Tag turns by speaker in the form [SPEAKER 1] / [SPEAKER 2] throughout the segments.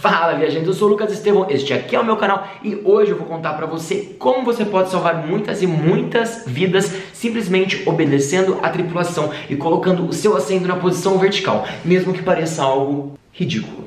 [SPEAKER 1] Fala, viajante, eu sou o Lucas Estevão, este aqui é o meu canal e hoje eu vou contar pra você como você pode salvar muitas e muitas vidas simplesmente obedecendo a tripulação e colocando o seu assento na posição vertical, mesmo que pareça algo ridículo.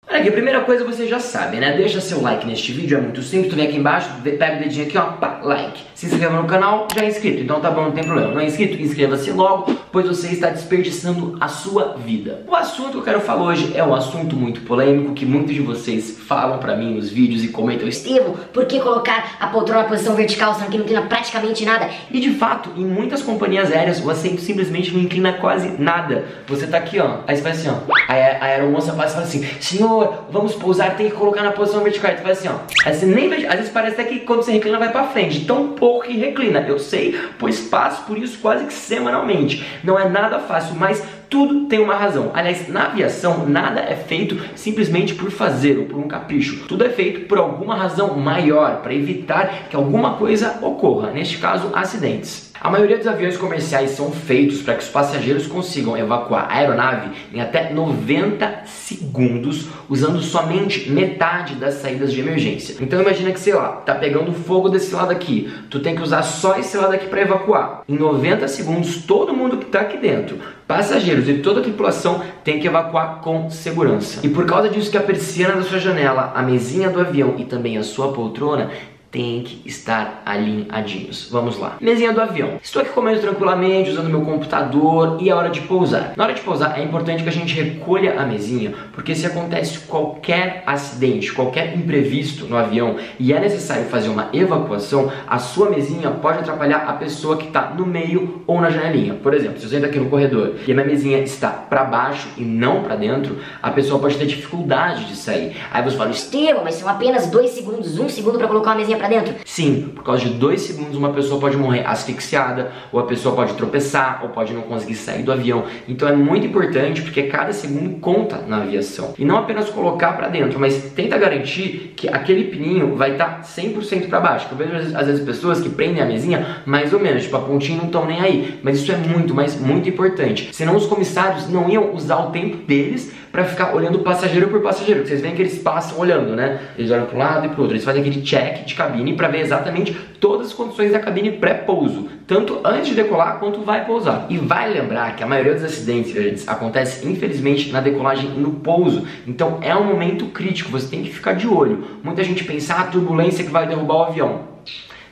[SPEAKER 1] Olha aqui, a primeira coisa você já sabe, né? Deixa seu like neste vídeo, é muito simples. Tu vem aqui embaixo, pega o dedinho aqui, ó, pá, like. Se inscreva no canal, já é inscrito, então tá bom, não tem problema. Não é inscrito? Inscreva-se logo, pois você está desperdiçando a sua vida. O assunto que eu quero falar hoje é um assunto muito polêmico, que muitos de vocês falam pra mim nos vídeos e comentam:
[SPEAKER 2] Estevão, por que colocar a poltrona na posição vertical, sendo que não inclina praticamente nada?
[SPEAKER 1] E de fato, em muitas companhias aéreas, o assento simplesmente não inclina quase nada. Você tá aqui, ó, aí você faz assim, ó, a aeromoça passa e fala assim: senhor, vamos pousar, tem que colocar na posição vertical. Aí tu faz assim, ó, aí você nem vê, às vezes parece até que quando você reclina vai pra frente, tão pouco que reclina. Eu sei, pois passo por isso quase que semanalmente. Não é nada fácil, mas tudo tem uma razão. Aliás, na aviação, nada é feito simplesmente por fazer ou por um capricho. Tudo é feito por alguma razão maior, para evitar que alguma coisa ocorra, neste caso, acidentes. A maioria dos aviões comerciais são feitos para que os passageiros consigam evacuar a aeronave em até 90 segundos, usando somente metade das saídas de emergência. Então imagina que, sei lá, tá pegando fogo desse lado aqui, tu tem que usar só esse lado aqui para evacuar. Em 90 segundos, todo mundo que tá aqui dentro, passageiros e toda a tripulação, tem que evacuar com segurança. E por causa disso que a persiana da sua janela, a mesinha do avião e também a sua poltrona tem que estar alinhadinhos. Vamos lá. Mesinha do avião. Estou aqui comendo tranquilamente, usando meu computador e é hora de pousar. Na hora de pousar é importante que a gente recolha a mesinha, porque se acontece qualquer acidente, qualquer imprevisto no avião e é necessário fazer uma evacuação, a sua mesinha pode atrapalhar a pessoa que está no meio ou na janelinha. Por exemplo, se eu sento aqui no corredor e a minha mesinha está para baixo e não para dentro, a pessoa pode ter dificuldade de sair. Aí você fala:
[SPEAKER 2] Estevão, mas são apenas 2 segundos, 1 segundo para colocar uma mesinha pra dentro?
[SPEAKER 1] Sim, por causa de 2 segundos uma pessoa pode morrer asfixiada, ou a pessoa pode tropeçar, ou pode não conseguir sair do avião. Então é muito importante, porque cada segundo conta na aviação. E não apenas colocar pra dentro, mas tenta garantir que aquele pininho vai estar 100% pra baixo. Eu vejo às vezes pessoas que prendem a mesinha mais ou menos, tipo, a pontinha não estão nem aí. Mas isso é muito, mas muito importante. Senão os comissários não iam usar o tempo deles pra ficar olhando passageiro por passageiro. Porque vocês veem que eles passam olhando, né? Eles olham para um lado e pro outro. Eles fazem aquele check de cabine pra ver exatamente todas as condições da cabine pré-pouso, tanto antes de decolar quanto vai pousar. E vai lembrar que a maioria dos acidentes, gente, acontece infelizmente na decolagem e no pouso. Então é um momento crítico, você tem que ficar de olho. Muita gente pensa: a turbulência que vai derrubar o avião.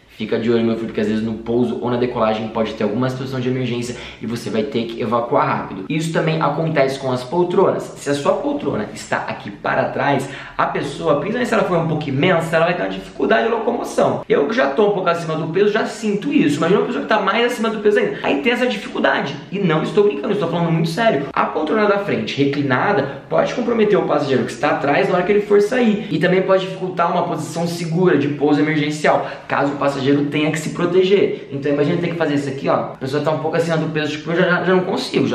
[SPEAKER 1] Fica de olho, meu filho, porque às vezes no pouso ou na decolagem pode ter alguma situação de emergência e você vai ter que evacuar rápido. Isso também acontece com as poltronas. Se a sua poltrona está aqui para trás, a pessoa, principalmente se ela for um pouco imensa, ela vai ter uma dificuldade de locomoção. Eu que já estou um pouco acima do peso, já sinto isso. Imagina uma pessoa que está mais acima do peso ainda. Aí tem essa dificuldade. E não estou brincando, estou falando muito sério. A poltrona da frente, reclinada, pode comprometer o passageiro que está atrás na hora que ele for sair. E também pode dificultar uma posição segura de pouso emergencial, caso o passageiro tenha que se proteger. Então imagina ter que fazer isso aqui, ó, a pessoa tá um pouco acima do peso, tipo, eu já não consigo,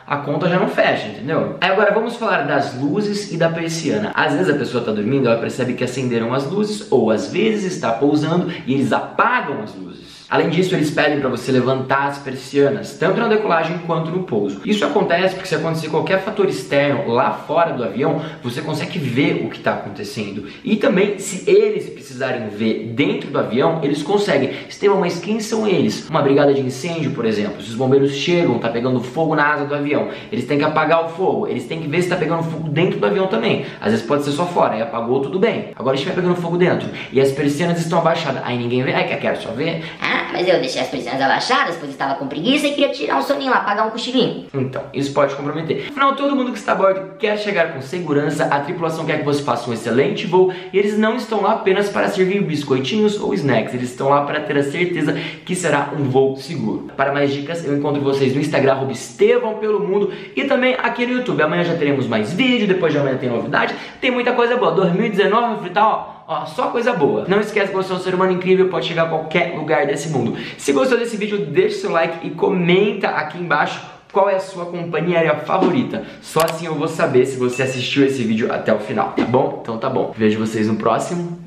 [SPEAKER 1] a conta já não fecha, entendeu? Aí agora vamos falar das luzes e da persiana. Às vezes a pessoa tá dormindo, ela percebe que acenderam as luzes, ou às vezes está pousando e eles apagam as luzes. Além disso, eles pedem para você levantar as persianas, tanto na decolagem quanto no pouso. Isso acontece porque se acontecer qualquer fator externo lá fora do avião, você consegue ver o que está acontecendo. E também, se eles precisarem ver dentro do avião, eles conseguem. Estevão, mas quem são eles? Uma brigada de incêndio, por exemplo. Se os bombeiros chegam, tá pegando fogo na asa do avião, eles têm que apagar o fogo. Eles têm que ver se tá pegando fogo dentro do avião também. Às vezes pode ser só fora, aí apagou, tudo bem. Agora estiver pegando fogo dentro e as persianas estão abaixadas, aí ninguém vê, aí quer só ver.
[SPEAKER 2] Mas eu deixei as persianas abaixadas, pois estava com preguiça e queria tirar um soninho lá, pagar um cochilinho.
[SPEAKER 1] Então, isso pode comprometer. Afinal, todo mundo que está a bordo quer chegar com segurança, a tripulação quer que você faça um excelente voo, e eles não estão lá apenas para servir biscoitinhos ou snacks, eles estão lá para ter a certeza que será um voo seguro. Para mais dicas, eu encontro vocês no Instagram, @Estevão pelo mundo, e também aqui no YouTube. Amanhã já teremos mais vídeo, depois de amanhã tem novidade, tem muita coisa boa. 2019, meu filho, ó, só coisa boa. Não esquece que você é um ser humano incrível, pode chegar a qualquer lugar desse mundo. Se gostou desse vídeo, deixa seu like e comenta aqui embaixo qual é a sua companhia aérea favorita. Só assim eu vou saber se você assistiu esse vídeo até o final, tá bom? Então tá bom. Vejo vocês no próximo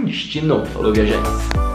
[SPEAKER 1] Destino. Falou, viajantes.